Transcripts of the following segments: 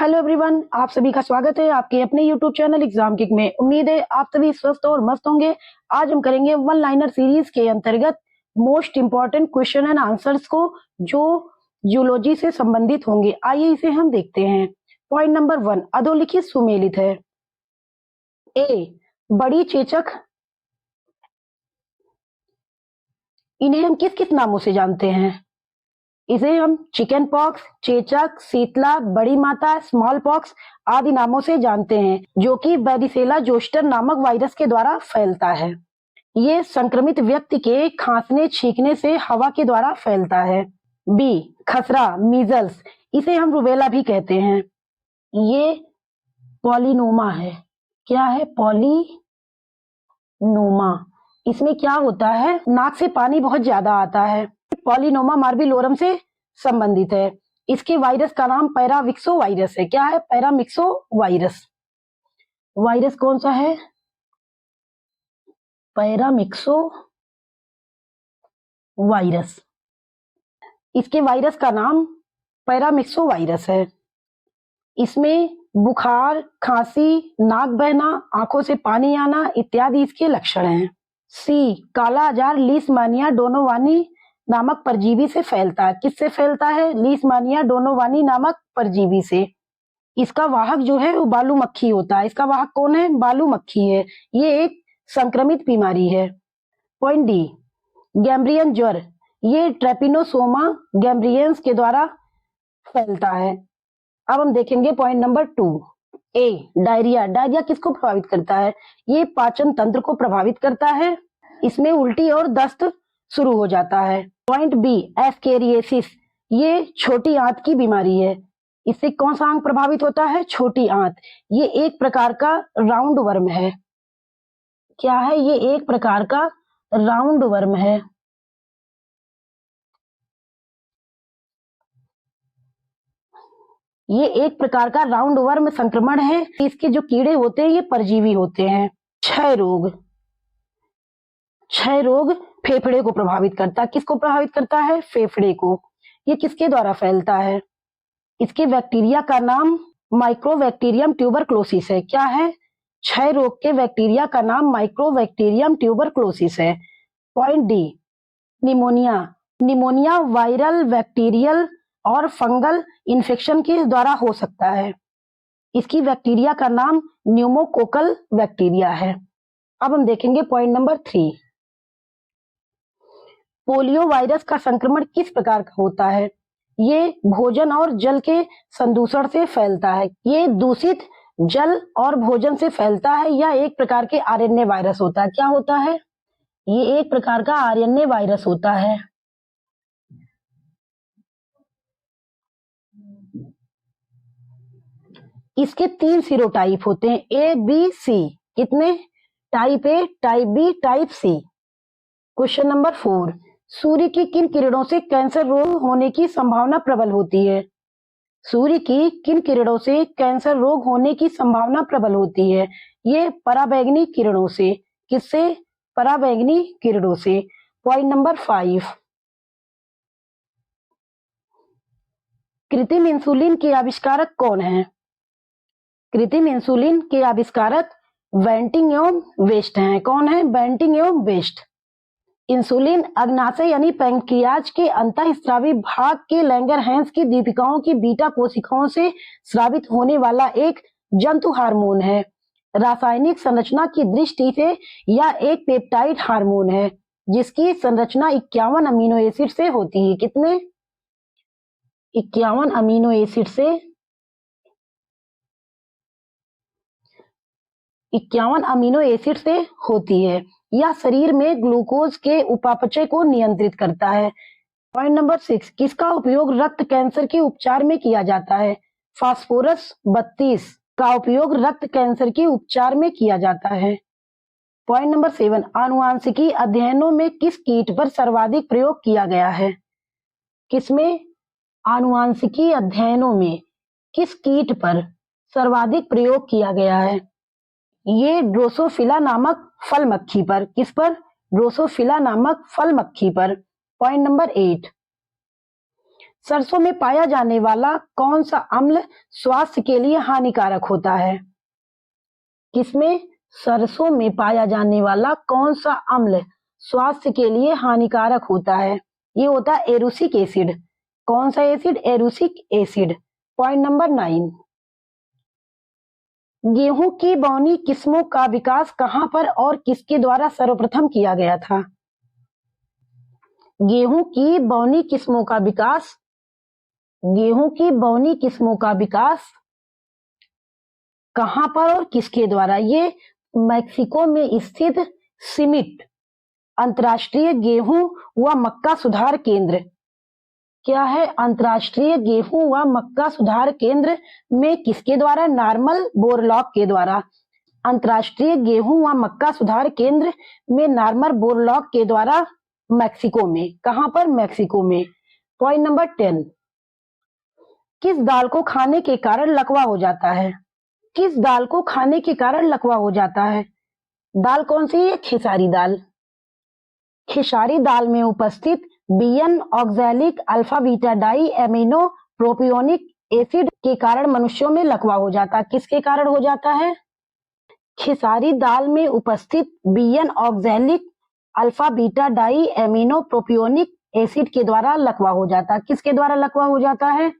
Hello everyone, आप सभी का स्वागत है आपके अपने यूट्यूब चैनल एग्जाम किक में। उम्मीद है आप सभी स्वस्थ और मस्त होंगे। आज हम करेंगे वन लाइनर सीरीज के अंतर्गत most important question and answers को जो जूलॉजी से संबंधित होंगे। आइए इसे हम देखते हैं। पॉइंट नंबर 1, अधोलिखित सुमेलित है। ए, बड़ी चेचक, इन्हें हम किस किस नामों से जानते हैं? इसे हम चिकन पॉक्स, चेचक, शीतला, बड़ी माता, स्मॉल पॉक्स आदि नामों से जानते हैं, जो कि बैरिसेला जोस्टर नामक वायरस के द्वारा फैलता है। ये संक्रमित व्यक्ति के खांसने छींकने से हवा के द्वारा फैलता है। बी, खसरा, मीजल्स, इसे हम रुबेला भी कहते हैं। ये पॉलिनोमा है। क्या है? पॉलिनोमा। इसमें क्या होता है? नाक से पानी बहुत ज्यादा आता है। पॉलिनोमा मार्बिलोरम से संबंधित है। इसके वायरस का नाम पैरामिक्सो वायरस है। क्या है? Paramyxo virus. वायरस कौन सा है? Paramyxo virus. इसके वायरस का नाम पैरामिक्सो वायरस है। इसमें बुखार, खांसी, नाक बहना, आंखों से पानी आना इत्यादि इसके लक्षण हैं। सी, काला आजार लीशमानिया डोनोवानी नामक परजीवी से फैलता है। किससे फैलता है? लीशमानिया डोनोवानी नामक परजीवी से। इसका वाहक जो है वो बालू मक्खी होता है। इसका वाहक कौन है? बालू मक्खी है। ये एक संक्रमित बीमारी है। पॉइंट डी, गैम्ब्रियन ज्वर, ये ट्रेपिनोसोमा गैम्ब्रियंस के द्वारा फैलता है। अब हम देखेंगे पॉइंट नंबर 2। ए, डायरिया। डायरिया किसको प्रभावित करता है? ये पाचन तंत्र को प्रभावित करता है। इसमें उल्टी और दस्त शुरू हो जाता है। पॉइंट बी, एस्केरियासिस, ये छोटी आंत की बीमारी है। इससे कौन सा अंग प्रभावित होता है? छोटी आंत। ये एक प्रकार का राउंड वर्म है। क्या है? ये एक प्रकार का राउंड वर्म है। ये एक प्रकार का राउंड वर्म संक्रमण है। इसके जो कीड़े होते हैं ये परजीवी होते हैं। क्षय रोग। क्षय रोग फेफड़े को प्रभावित करता है। किसको प्रभावित करता है? फेफड़े को। ये किसके द्वारा फैलता है? इसके बैक्टीरिया का नाम माइक्रोबैक्टीरियम ट्यूबरक्लोसिस है। क्या है? क्षय रोग के बैक्टीरिया का नाम माइक्रोबैक्टीरियम ट्यूबरक्लोसिस है। Point D, pneumonia. Pneumonia viral, bacterial और फंगल इन्फेक्शन के द्वारा हो सकता है। इसकी बैक्टीरिया का नाम न्यूमोकोकल बैक्टीरिया है। अब हम देखेंगे पॉइंट नंबर 3। पोलियो वायरस का संक्रमण किस प्रकार का होता है? ये भोजन और जल के संदूषण से फैलता है। ये दूषित जल और भोजन से फैलता है। या एक प्रकार के आरएनए वायरस होता है। क्या होता है? ये एक प्रकार का आरएनए वायरस होता है। इसके 3 सीरोटाइप होते हैं, ए, बी, सी। कितने? Type A, type B, type C. Question number 4, सूर्य की किन किरणों से कैंसर रोग होने की संभावना प्रबल होती है? सूर्य की किन किरणों से कैंसर रोग होने की संभावना प्रबल होती है? ये पराबैंगनी किरणों से। किससे? पराबैंगनी किरणों से। पॉइंट नंबर 5, कृत्रिम इंसुलिन के आविष्कारक कौन है? कृत्रिम इंसुलिन के आविष्कारक बेंटिंग एवं वेस्ट हैं। कौन है? बेंटिंग एवं वेस्ट। इंसुलिन अग्नाशय यानी पैंक्रियाज के अंतःस्रावी भाग के लैंगरहैंस की दीपिकाओं की बीटा कोशिकाओं से स्रावित होने वाला एक जंतु हार्मोन है। रासायनिक संरचना की दृष्टि से यह एक पेप्टाइड हार्मोन है, जिसकी संरचना 51 अमीनो एसिड से होती है। कितने? 51 अमीनो एसिड से 51 अमीनो एसिड से होती है। यह शरीर में ग्लूकोज के उपापचय को नियंत्रित करता है। पॉइंट नंबर 6, किसका उपयोग रक्त कैंसर के उपचार में किया जाता है? फास्फोरस 32 का उपयोग रक्त कैंसर के उपचार में किया जाता है। पॉइंट नंबर 7, आनुवांशिकी अध्ययनों में किस कीट पर सर्वाधिक प्रयोग किया गया है? किसमें? आनुवांशिकी अध्ययनों में किस कीट पर सर्वाधिक प्रयोग किया गया है? ये ड्रोसोफिला नामक फल मक्खी पर। किस पर? ड्रोसोफिला नामक फल मक्खी पर। पॉइंट नंबर 8, सरसों में पाया जाने वाला कौन सा अम्ल स्वास्थ्य के लिए हानिकारक होता है? किसमें? सरसों में पाया जाने वाला कौन सा अम्ल स्वास्थ्य के लिए हानिकारक होता है? ये होता है एरुसिक एसिड। कौन सा एसिड? एरुसिक एसिड। पॉइंट नंबर 9, गेहूं की बौनी किस्मों का विकास कहां पर और किसके द्वारा सर्वप्रथम किया गया था? गेहूं की बौनी किस्मों का विकास, गेहूं की बौनी किस्मों का विकास कहां पर और किसके द्वारा? ये मैक्सिको में स्थित सिमिट अंतर्राष्ट्रीय गेहूं व मक्का सुधार केंद्र, क्या है? अंतर्राष्ट्रीय गेहूं व मक्का सुधार केंद्र में किसके द्वारा? नॉर्मन बोरलॉग के द्वारा। अंतर्राष्ट्रीय गेहूं व मक्का सुधार केंद्र में नॉर्मन बोरलॉग के द्वारा मैक्सिको में। कहां पर? मैक्सिको में। पॉइंट नंबर 10, किस दाल को खाने के कारण लकवा हो जाता है? किस दाल को खाने के कारण लकवा हो जाता है? दाल कौन सी है? खेसारी दाल। खेसारी दाल में उपस्थित BN oxalic alpha beta di amino propionic acid के कारण मनुष्यों में लकवा हो जाता है। किसके कारण हो जाता है? खेसारी दाल में उपस्थित BN oxalic alpha beta di amino propionic acid के द्वारा लकवा हो जाता है। किसके द्वारा लकवा हो जाता है?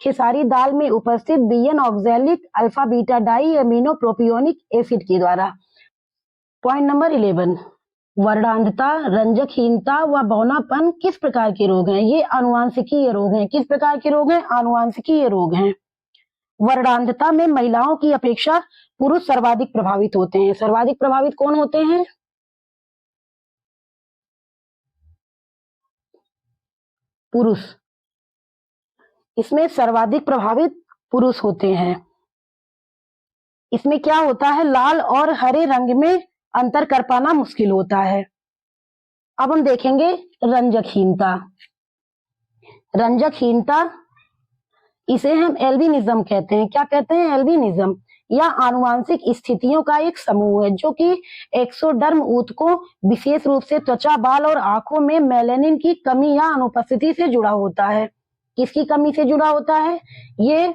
खेसारी दाल में उपस्थित BN oxalic alpha beta di amino propionic acid के द्वारा। पॉइंट नंबर 11, वर्णांधता, रंजकहीनता व बौनापन किस प्रकार के रोग हैं? ये आनुवांशिकीय रोग हैं। किस प्रकार के रोग हैं? आनुवांशिकीय रोग हैं। वर्णांधता में महिलाओं की अपेक्षा पुरुष सर्वाधिक प्रभावित होते हैं। सर्वाधिक प्रभावित कौन होते हैं? पुरुष। इसमें सर्वाधिक प्रभावित पुरुष होते हैं। इसमें क्या होता है? लाल और हरे रंग में अंतर कर पाना मुश्किल होता है। अब हम देखेंगे रंजकहीनता। रंजकहीनता इसे हम एल्बिनिज्म कहते हैं। क्या कहते हैं? एल्बिनिज्म। या आनुवांशिक स्थितियों का एक समूह है जो कि एक्सोडर्म ऊतकों, विशेष रूप से त्वचा, बाल और आंखों में मेलानिन की कमी या अनुपस्थिति से जुड़ा होता है। किसकी कमी से जुड़ा होता है? ये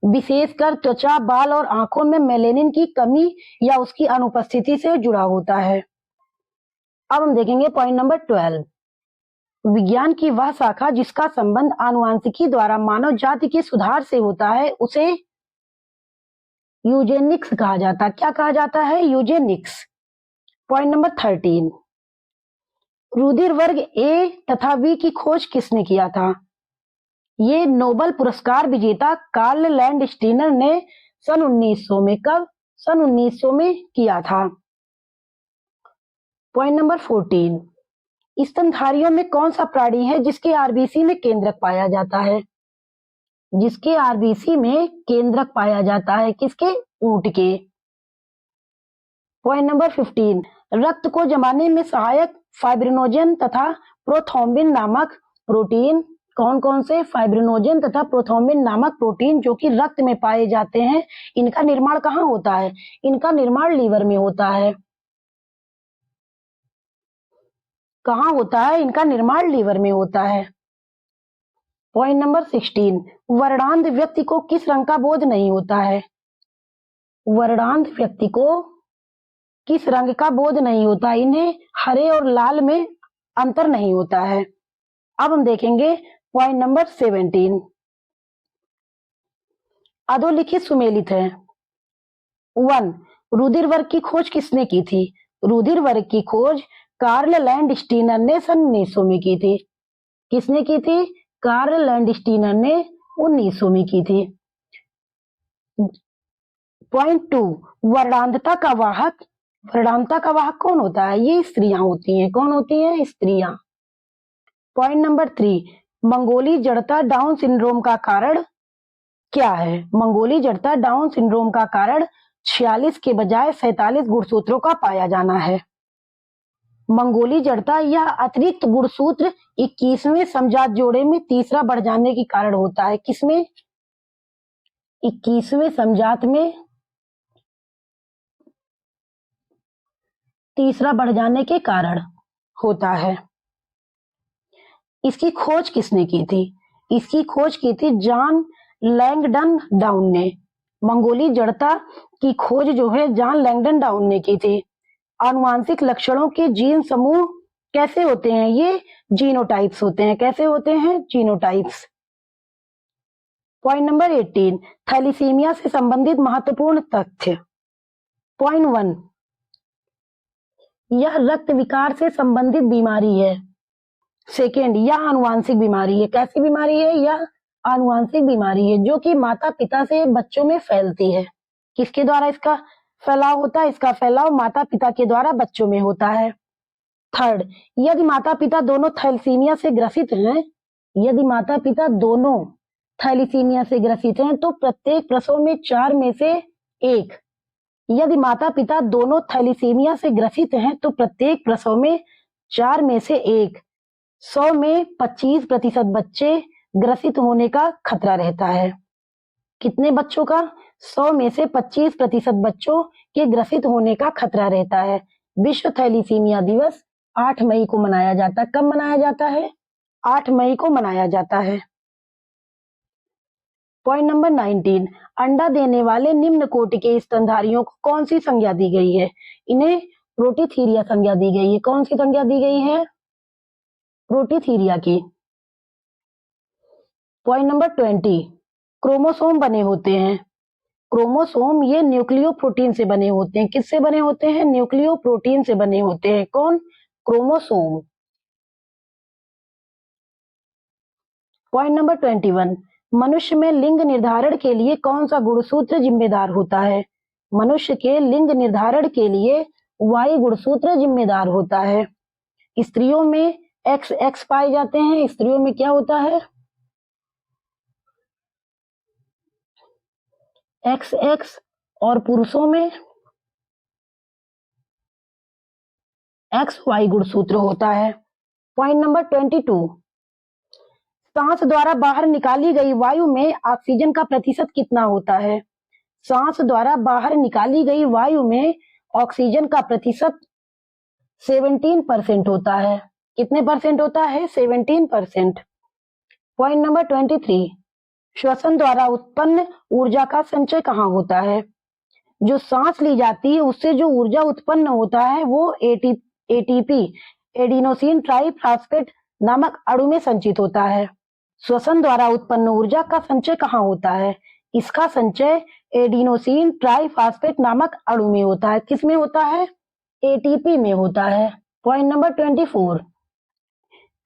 विशेषकर त्वचा, बाल और आंखों में मेलानिन की कमी या उसकी अनुपस्थिति से जुड़ा होता है। अब हम देखेंगे पॉइंट नंबर 12, विज्ञान की वह शाखा जिसका संबंध आनुवांशिकी द्वारा मानव जाति के सुधार से होता है उसे यूजेनिक्स कहा जाता है। क्या कहा जाता है? यूजेनिक्स। पॉइंट नंबर 13, रुधिर वर्ग ए तथा बी की खोज किसने किया था? ये नोबेल पुरस्कार विजेता कार्ल लैंडस्टीनर ने सन 1900 में, कब? सन 1900 में किया था। पॉइंट नंबर 14, स्तनधारियों में कौन सा प्राणी है जिसके आरबीसी में केंद्रक पाया जाता है? जिसके आरबीसी में केंद्रक पाया जाता है। किसके? ऊंट के। पॉइंट नंबर 15, रक्त को जमाने में सहायक फाइब्रिनोजन तथा प्रोथ्रोम्बिन नामक प्रोटीन, कौन कौन से? फाइब्रिनोजन तथा प्रोथ्रोम्बिन नामक प्रोटीन जो कि रक्त में पाए जाते हैं, इनका निर्माण कहाँ होता है? इनका निर्माण लीवर में होता है। कहाँ होता है? इनका निर्माण लीवर में होता है। पॉइंट नंबर 16, वर्णांध व्यक्ति को किस रंग का बोध नहीं होता है? वर्णांध व्यक्ति को किस रंग का बोध नहीं होता? इन्हें हरे और लाल में अंतर नहीं होता है। अब हम देखेंगे पॉइंट नंबर 17, अधोलिखित सुमेलित है। 1, रुधिर वर्ग की खोज किसने की थी? रुधिर वर्ग की खोज कार्ल लैंडस्टीनर ने सन 1900 में की थी। किसने की थी? कार्ल लैंडस्टीनर ने 1900 में की थी। पॉइंट 2, वर्णांधता का वाहक, वर्णांधता का वाहक कौन होता है? ये स्त्रियां होती हैं। कौन होती हैं? स्त्रियां। पॉइंट नंबर 3, मंगोली जड़ता डाउन सिंड्रोम का कारण क्या है? मंगोली जड़ता डाउन सिंड्रोम का कारण 46 के बजाय 47 गुणसूत्रों का पाया जाना है। मंगोली जड़ता यह अतिरिक्त गुणसूत्र 21वें समजात जोड़े में तीसरा बढ़ जाने के कारण होता है। किसमें? 21वें समजात में तीसरा बढ़ जाने के कारण होता है। इसकी खोज किसने की थी? इसकी खोज की थी जॉन लैंगडन डाउन ने। मंगोली जड़ता की खोज जो है जॉन लैंगडन डाउन ने की थी। आनुवांशिक लक्षणों के जीन समूह कैसे होते हैं? ये जीनोटाइप्स होते हैं। कैसे होते हैं? जीनोटाइप्स। पॉइंट नंबर 18, थैलीसीमिया से संबंधित महत्वपूर्ण तथ्य। पॉइंट 1, यह रक्त विकार से संबंधित बीमारी है। सेकेंड, यह आनुवांशिक बीमारी है। कैसी बीमारी है? यह आनुवांशिक बीमारी है जो कि माता पिता से बच्चों में फैलती है। किसके द्वारा इसका फैलाव होता है? इसका फैलाव माता पिता के द्वारा बच्चों में होता है। थर्ड, यदि माता पिता दोनों थैलेसीमिया से ग्रसित हैं, यदि माता पिता दोनों थैलेसीमिया से ग्रसित हैं तो प्रत्येक प्रसव में 4 में से 1, यदि माता पिता दोनों थैलेसीमिया से ग्रसित हैं तो प्रत्येक प्रसव में 4 में से 1, 100 में 25% बच्चे ग्रसित होने का खतरा रहता है। कितने बच्चों का? 100 में से 25% बच्चों के ग्रसित होने का खतरा रहता है। विश्व थैलीसीमिया दिवस 8 मई को मनाया जाता है। कब मनाया जाता है? 8 मई को मनाया जाता है। पॉइंट नंबर 19, अंडा देने वाले निम्न कोटि के स्तनधारियों को कौन सी संज्ञा दी गई है? इन्हें प्रोटीथीरिया संज्ञा दी गई है। कौन सी संज्ञा दी गई है? प्रोटीथीरिया की। पॉइंट नंबर 20, क्रोमोसोम बने होते हैं। क्रोमोसोम ये न्यूक्लियो प्रोटीन से बने होते हैं। किससे बने होते हैं? न्यूक्लियो प्रोटीन से बने होते हैं। कौन? क्रोमोसोम। पॉइंट नंबर 21, मनुष्य में लिंग निर्धारण के लिए कौन सा गुणसूत्र जिम्मेदार होता है? मनुष्य के लिंग निर्धारण के लिए Y गुणसूत्र जिम्मेदार होता है। स्त्रियों में XX पाए जाते हैं। स्त्रियों में क्या होता है? XX, और पुरुषों में XY गुणसूत्र होता है। पॉइंट नंबर 22, सांस द्वारा बाहर निकाली गई वायु में ऑक्सीजन का प्रतिशत कितना होता है? सांस द्वारा बाहर निकाली गई वायु में ऑक्सीजन का प्रतिशत 17% होता है। कितने परसेंट होता है? 17%। पॉइंट नंबर 23, श्वसन द्वारा उत्पन्न ऊर्जा का संचय कहाँ होता है? जो सांस ली जाती है उससे जो ऊर्जा उत्पन्न होता है वो एटीपी, एडिनोसिन ट्राइफॉस्फेट नामक अणु में संचित होता है। श्वसन द्वारा उत्पन्न ऊर्जा का संचय कहाँ होता है? इसका संचय एडिनोसिन ट्राइफॉस्फेट नामक अणु में होता है। किस में होता है? एटीपी में होता है। पॉइंट नंबर 24,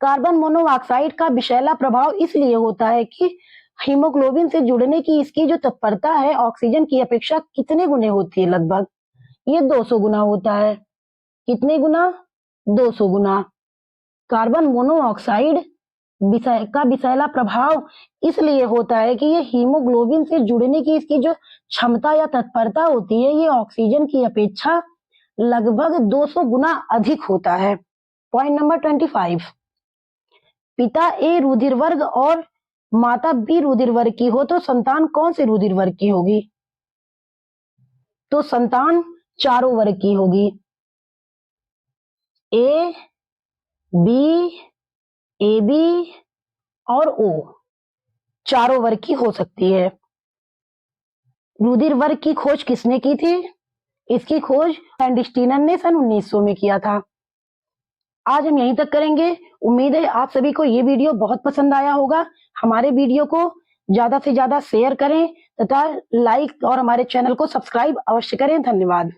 कार्बन मोनोऑक्साइड का विषैला प्रभाव इसलिए होता है कि हीमोग्लोबिन से जुड़ने की इसकी जो तत्परता है ऑक्सीजन की अपेक्षा कितने गुने होती है? लगभग ये 200 गुना होता है। कितने गुना? 200 गुना। कार्बन मोनोऑक्साइड का विषैला प्रभाव इसलिए होता है कि ये हीमोग्लोबिन से जुड़ने की इसकी जो क्षमता या तत्परता होती है ये ऑक्सीजन की अपेक्षा लगभग 200 गुना अधिक होता है। पॉइंट नंबर 25, पिता ए रुधिर वर्ग और माता बी रुधिर वर्ग की हो तो संतान कौन से रुधिर वर्ग की होगी? तो संतान चारों वर्ग की होगी। ए, बी, AB और O चारों वर्ग की हो सकती है। रुधिर वर्ग की खोज किसने की थी? इसकी खोज एंडस्टीनर ने सन 1900 में किया था। आज हम यहीं तक करेंगे। उम्मीद है आप सभी को ये वीडियो बहुत पसंद आया होगा। हमारे वीडियो को ज्यादा से ज्यादा शेयर करें तथा लाइक और हमारे चैनल को सब्सक्राइब अवश्य करें। धन्यवाद।